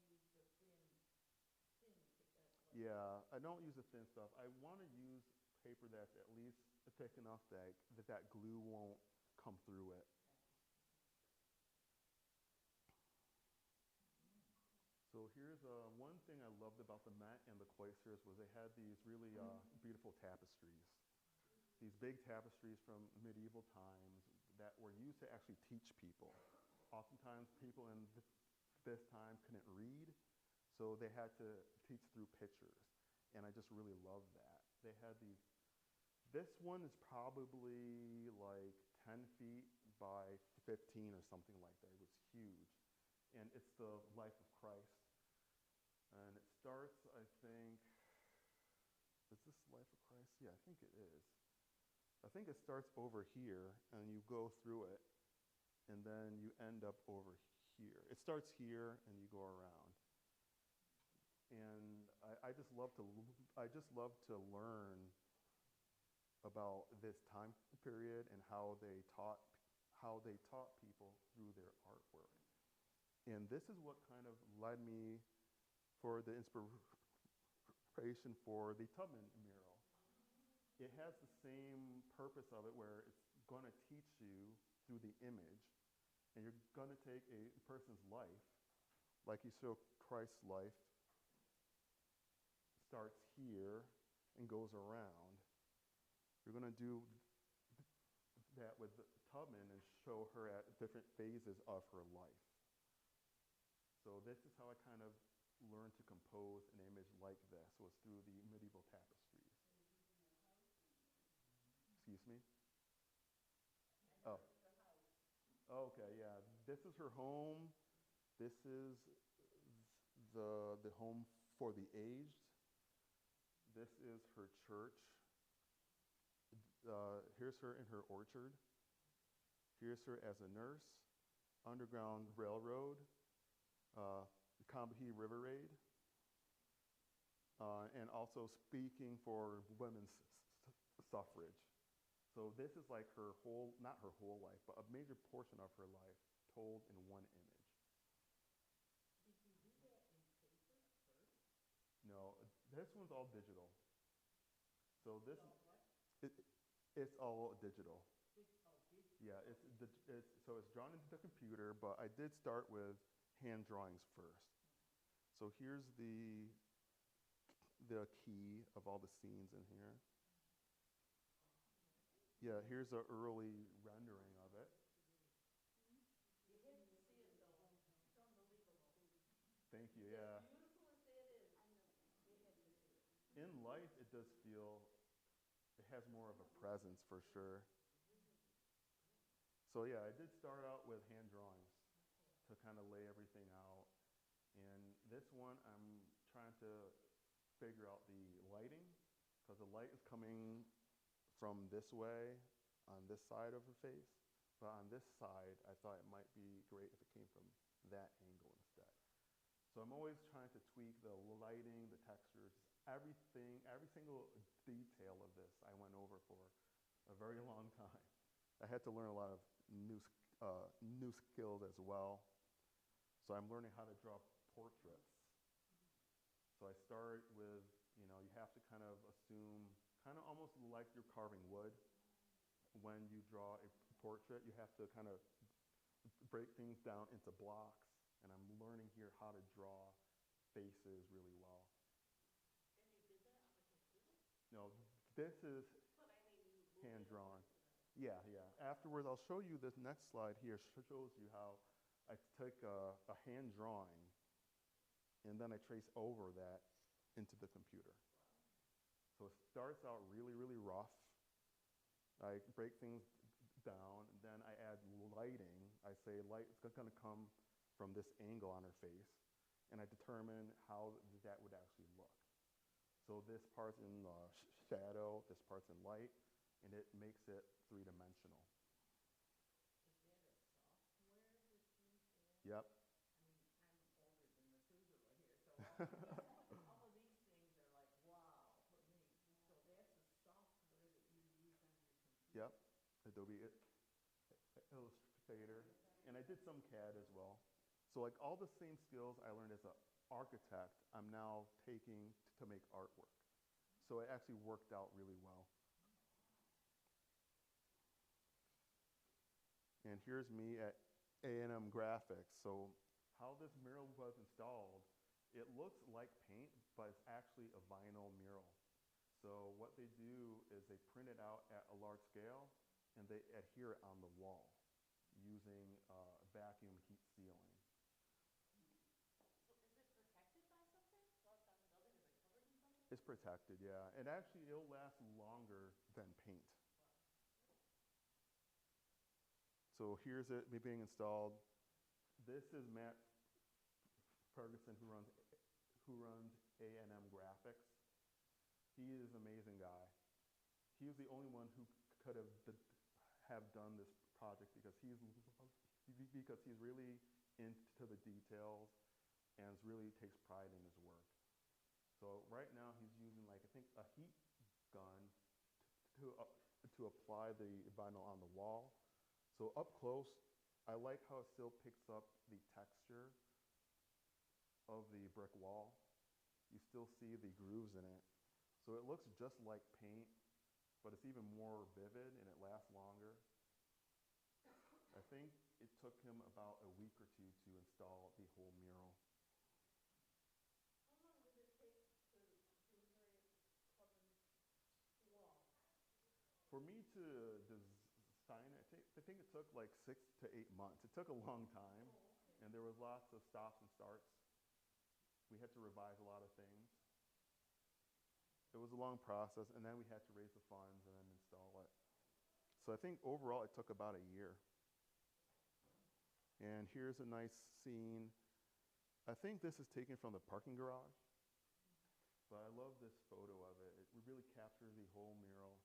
But you don't use the thin, Yeah, I don't use the thin stuff. I want to use paper that's at least thick enough that glue won't come through it. So here's one thing I loved about the Met and the cloisters was they had these really beautiful tapestries. These big tapestries from medieval times that were used to actually teach people. Oftentimes people in this time couldn't read, so they had to teach through pictures. And I just really loved that. They had these, this one is probably like 10 feet by 15 or something like that. It was huge. And it's the life of Christ. And it starts, I think, is this Life of Christ? Yeah, I think it is. I think it starts over here, and you go through it, and then you end up over here. It starts here, and you go around. And I just love to learn about this time period and how they taught people through their artwork. And this is what kind of led me for the inspiration for the Tubman mural. It has the same purpose of it where it's going to teach you through the image, and you're going to take a person's life, like you show Christ's life, starts here and goes around. You're going to do that with Tubman and show her at different phases of her life. So this is how I kind of learned to compose an image like this, was through the medieval tapestries. Excuse me? Oh. Okay, yeah. This is her home. This is the home for the aged. This is her church. Here's her in her orchard. Here's her as a nurse. Underground Railroad. The Combahee River Raid. And also speaking for women's suffrage. So this is like her whole, not her whole life, but a major portion of her life told in one image. Did you do that in paper first? No, this one's all digital. So this, All what? it's all digital. Digital. Yeah, so it's drawn into the computer, but I did start with hand drawings first. So here's the key of all the scenes in here. Yeah, here's an early rendering of it. You have to see it though. It's unbelievable. Thank you, yeah. As beautiful as that is, you have to see it. In life, it does feel, it has more of a presence for sure. So yeah, I did start out with hand drawings to kind of lay everything out. And this one, I'm trying to figure out the lighting, because the light is coming from this way on this side of her face. But on this side, I thought it might be great if it came from that angle instead. So I'm always trying to tweak the lighting, the textures, everything, every single detail of this I went over for a very long time. I had to learn a lot of new skills as well. So I'm learning how to draw portraits. So I start with, you have to kind of assume, kind of almost like you're carving wood. When you draw a portrait, you have to kind of break things down into blocks. And I'm learning here how to draw faces really well. And you did that on the computer? No, this is But I mean, you move hand it drawn. over to the, Yeah, yeah. Afterwards, I'll show you this next slide here. Shows you how I take a hand drawing and then I trace over that into the computer. So it starts out really, really rough. I break things down, and then I add lighting. I say light is going to come from this angle on her face, and I determine how that would actually look. So this part's in shadow, this part's in light, and it makes it three-dimensional. Is that a software that you add? Yep. I mean, I'm older than Methuselah here, so all of these things are like, wow, for me. So that's a software that you use on your computer? Yep. Adobe Illustrator, and I did some CAD as well. So like all the same skills I learned as an architect, I'm now taking to make artwork. So it actually worked out really well. And here's me at A&M Graphics. So how this mural was installed, it looks like paint, but it's actually a vinyl mural. So what they do is they print it out at a large scale, and they adhere it on the wall using vacuum heat sealing. so is it protected by something while it's on the building? Is it covered in something? It's protected, yeah. And actually, it'll last longer than paint. So here's it being installed. This is Matt Ferguson, who runs A&M Graphics. He is an amazing guy. He was the only one who could have done this project because he's really into the details and really takes pride in his work. So right now he's using, like, I think a heat gun to apply the vinyl on the wall. So up close, I like how it still picks up the texture of the brick wall. You still see the grooves in it. So it looks just like paint, but it's even more vivid and it lasts longer. I think it took him about a week or two to install the whole mural. How long did it take to do Harriet Tubman's wall? For me to design it, I think it took like 6 to 8 months. It took a long time, and there was lots of stops and starts. We had to revise a lot of things. It was a long process, and then we had to raise the funds and then install it. So I think overall it took about a year. And here's a nice scene. I think this is taken from the parking garage, but I love this photo of it. It really captures the whole mural.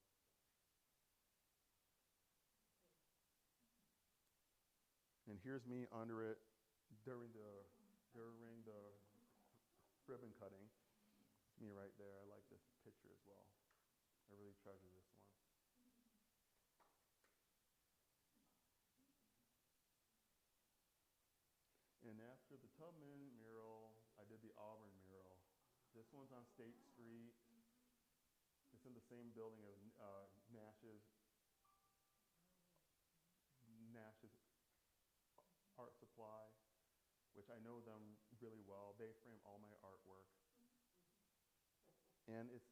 And here's me under it during the ribbon cutting. It's me right there. I like this picture as well. I really treasure this one. And after the Tubman mural, I did the Auburn mural. This one's on State Street. It's in the same building as Nash's Art Supply, which I know them really well. They frame all my artwork. And it's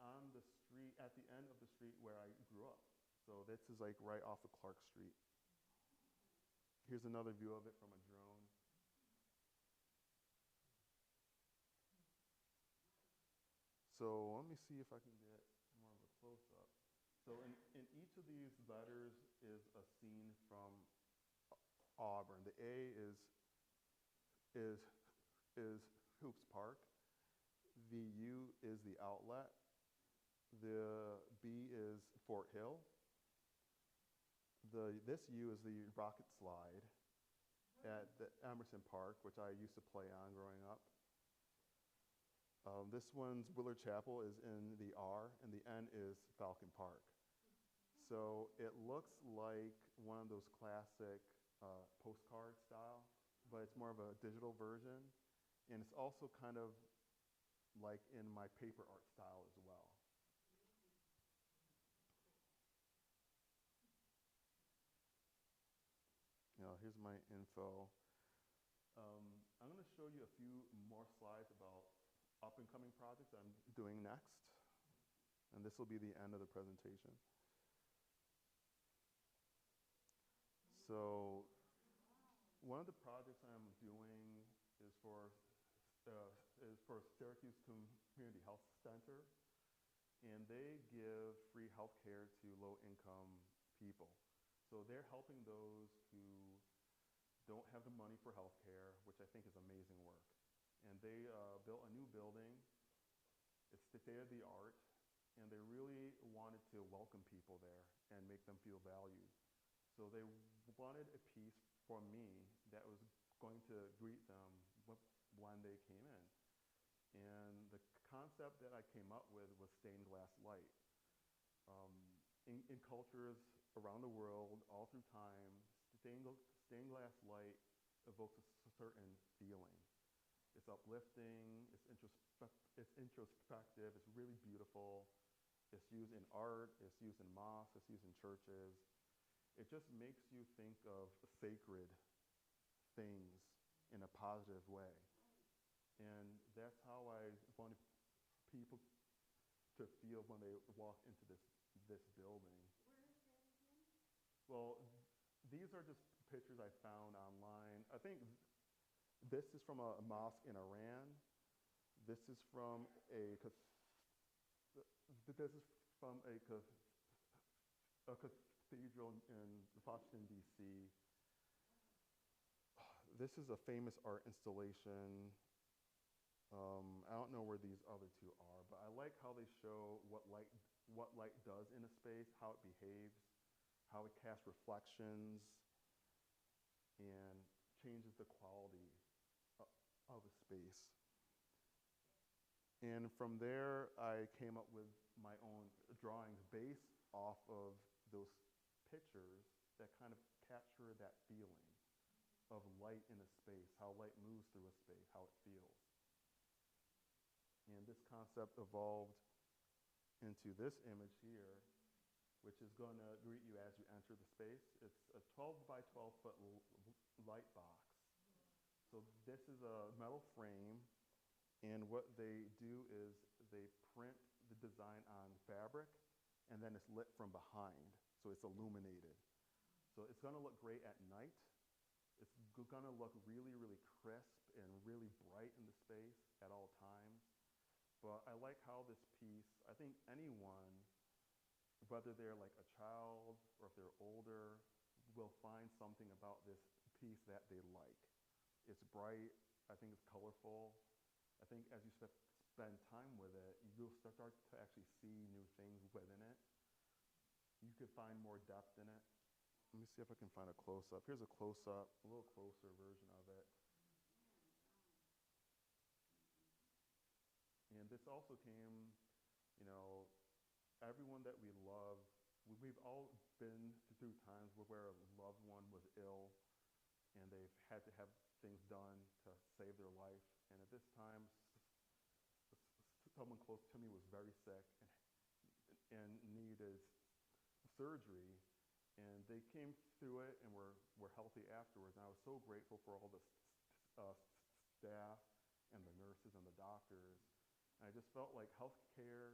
on the street, at the end of the street where I grew up. So this is like right off of Clark Street. Here's another view of it from a drone. So let me see if I can get more of a close-up. So in each of these letters is a scene from Auburn. The A is Hoops Park. The U is the outlet. The B is Fort Hill. This U is the rocket slide at the Emerson Park, which I used to play on growing up. This one's Willard Chapel is in the R, and the N is Falcon Park. So it looks like one of those classic postcard style, but it's more of a digital version. And it's also kind of like in my paper art style as well. Here's my info. I'm going to show you a few more slides about up-and-coming projects I'm doing next. And this will be the end of the presentation. So one of the projects I'm doing is for Syracuse Community Health Center, and they give free health care to low-income people. So they're helping those who don't have the money for health care, which I think is amazing work. And they built a new building. It's state-of-the-art, and they really wanted to welcome people there and make them feel valued. So they wanted a piece from me that was going to greet them when they came in. And the concept that I came up with was stained glass light. In cultures around the world, all through time, stained glass light evokes a certain feeling. It's uplifting, it's introspective, it's really beautiful. It's used in art, it's used in mosques, it's used in churches. It just makes you think of sacred things in a positive way. And that's how I wanted people to feel when they walk into this building. Where is that again? Well, these are just pictures I found online. I think this is from a mosque in Iran. This is from a cathedral in Washington, D.C. This is a famous art installation. I don't know where these other two are, but I like how they show what light does in a space, how it behaves, how it casts reflections, and changes the quality of a space. And from there, I came up with my own drawings based off of those pictures that kind of capture that feeling of light in a space, how light moves through a space, how it feels. And this concept evolved into this image here, which is going to greet you as you enter the space. It's a 12 by 12 foot light box. So this is a metal frame, and what they do is they print the design on fabric, and then it's lit from behind, so it's illuminated. So it's going to look great at night. It's going to look really, really crisp and really bright in the space at all times. But I like how this piece, I think anyone, whether they're like a child or if they're older, will find something about this piece that they like. It's bright, I think it's colorful. I think as you spend time with it, you'll start to actually see new things within it. You could find more depth in it. Let me see if I can find a close-up. Here's a close-up, a little closer version of it. And this also came, you know, everyone that we love, we've all been through times where a loved one was ill and they've had to have things done to save their life. And at this time, someone close to me was very sick and needed surgery. And they came through it and were healthy afterwards. And I was so grateful for all the staff and the nurses and the doctors. And I just felt like healthcare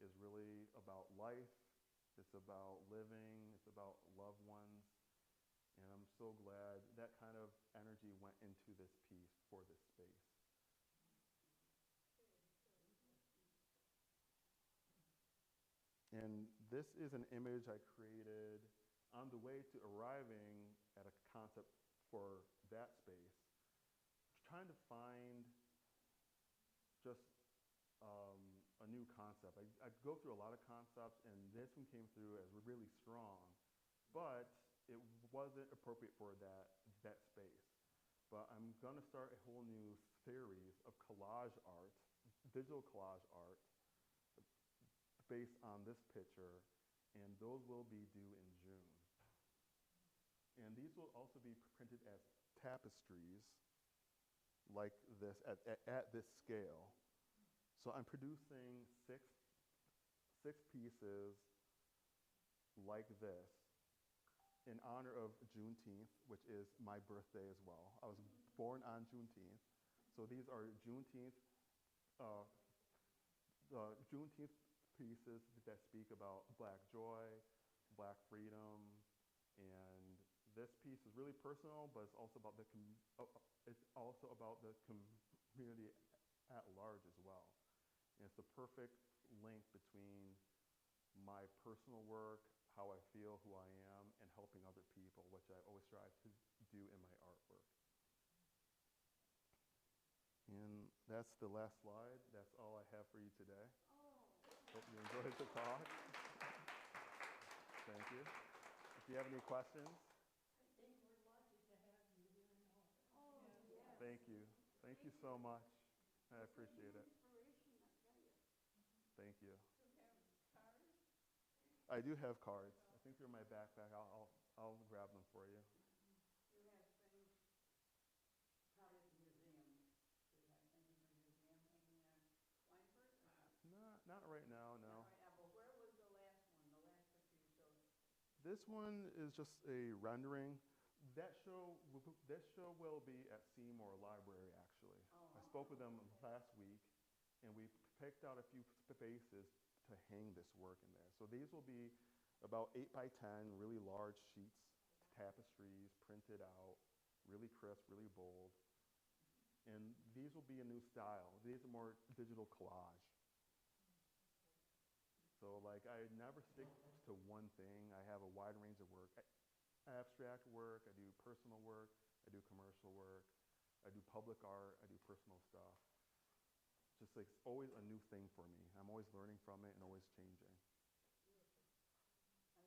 is really about life. It's about living. It's about loved ones. And I'm so glad that kind of energy went into this piece for this space. And this is an image I created on the way to arriving at a concept for that space, trying to find just a new concept. I go through a lot of concepts, and this one came through as really strong, but it wasn't appropriate for that space. But I'm going to start a whole new series of collage art, digital collage art, based on this picture, and those will be due in June. And these will also be printed as tapestries like this, at this scale. So I'm producing six pieces like this in honor of Juneteenth, which is my birthday as well. I was born on Juneteenth. So these are Juneteenth pieces that speak about Black joy, Black freedom, and this piece is really personal, but it's also about it's also about the community at large as well. And it's the perfect link between my personal work, how I feel, who I am, and helping other people, which I always strive to do in my artwork. And that's the last slide. That's all I have for you today. Hope you enjoyed the talk. Thank you. If you have any questions, I think we're lucky to have you here in Auburn. yes. thank you. Thank you so much. I appreciate it. Inspiration, I tell you. Thank you. You have cards? I do have cards. I think they're in my backpack. I'll grab them for you. You have things, probably at the museum. Do you have things in the museum hanging on Schweinfurt or not? Not right now, no. Not right now, but where was the last one, the last picture you showed? This one is just a rendering. That show will be at Seymour Library, actually. I spoke with them last week, and we picked out a few spaces to hang this work in there. So these will be about 8 by 10, really large sheets, tapestries, printed out, really crisp, really bold. And these will be a new style. These are more digital collage. So like I never stick to one thing. I have a wide range of work. Abstract work, I do personal work, I do commercial work, I do public art, I do personal stuff. Just like it's always a new thing for me. I'm always learning from it and always changing.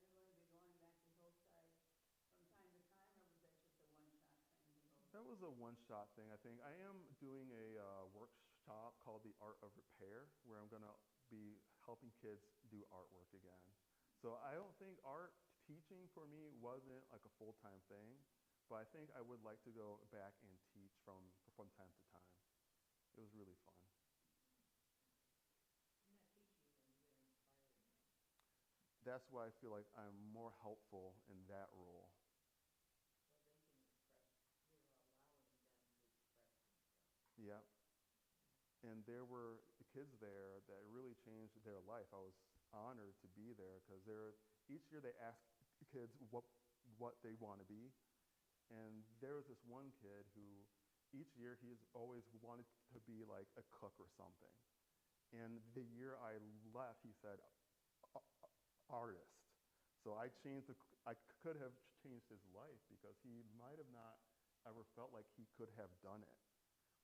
Are you going to be going back to Hillside from time to time, or was that just a one-shot thing to go? That was a one-shot thing, I think. I am doing a workshop called The Art of Repair, where I'm going to be helping kids do artwork again. So I don't think art teaching for me wasn't like a full-time thing, but I think I would like to go back and teach from time to time. It was really fun. You're not teaching them, you're inspiring them. That's why I feel like I'm more helpful in that role. So they can express, you're allowing them to express themselves. Yeah. And there were kids there that really changed their life. I was honored to be there because each year they ask kids what they want to be. And there was this one kid who each year he's always wanted to be like a cook or something. And the year I left, he said, artist. So I could have changed his life because he might have not ever felt like he could have done it.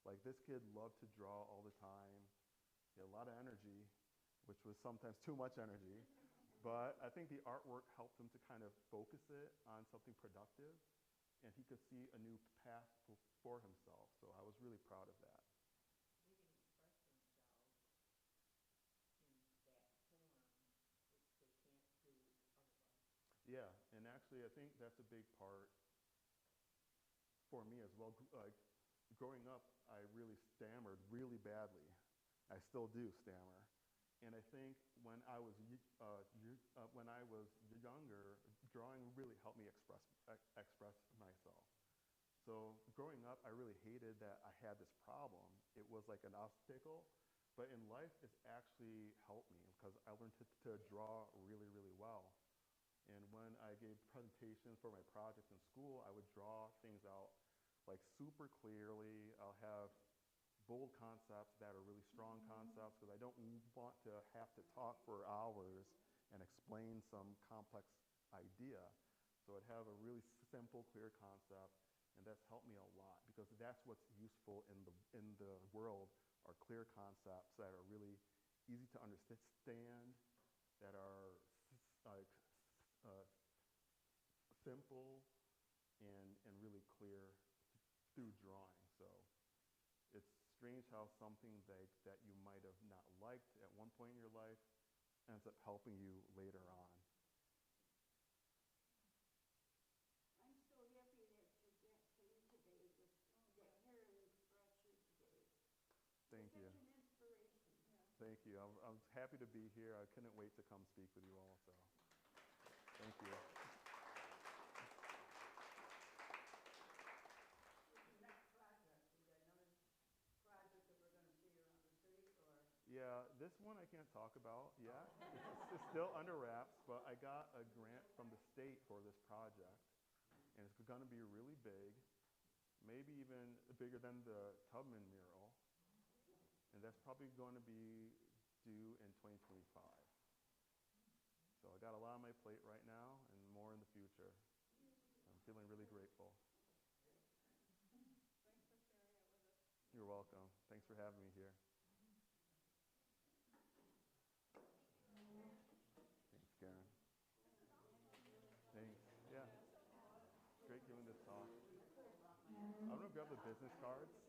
Like this kid loved to draw all the time. He had a lot of energy, which was sometimes too much energy. But I think the artwork helped him to kind of focus it on something productive, and he could see a new path for himself. So I was really proud of that. They can express themselves in that form, which they can't do otherwise. Yeah, and actually I think that's a big part for me as well. Like growing up, I really stammered really badly. I still do stammer. And I think when I was younger, drawing really helped me express myself. So growing up, I really hated that I had this problem. It was like an obstacle, but in life, it's actually helped me because I learned to draw really, really well. And when I gave presentations for my projects in school, I would draw things out like super clearly. I'll have bold concepts that are really strong concepts because I don't want to have to talk for hours and explain some complex idea. So I'd have a really simple, clear concept, and that's helped me a lot because that's what's useful in the world are clear concepts that are really easy to understand, that are like simple and really clear through drawing. So it's strange how something that you might have not liked at one point in your life ends up helping you later on. I'm so happy that you came today with that hair and expression today. Thank you. Such an inspiration. Thank you. I'm happy to be here. I couldn't wait to come speak with you all. So thank you. Next project, we got another project that we're going to see around the city, or? Yeah, This one I can't talk about yet. It's still under wraps, but I got a grant from the state for this project, and it's going to be really big, maybe even bigger than the Tubman mural, and that's probably going to be due in 2025. So I got a lot on my plate right now, and more in the future. I'm feeling really grateful. Thanks for sharing it with us. You're welcome. Thanks for having me here. Thanks, Karen. Thanks. Yeah. Great giving this talk. I'm going to grab the business cards.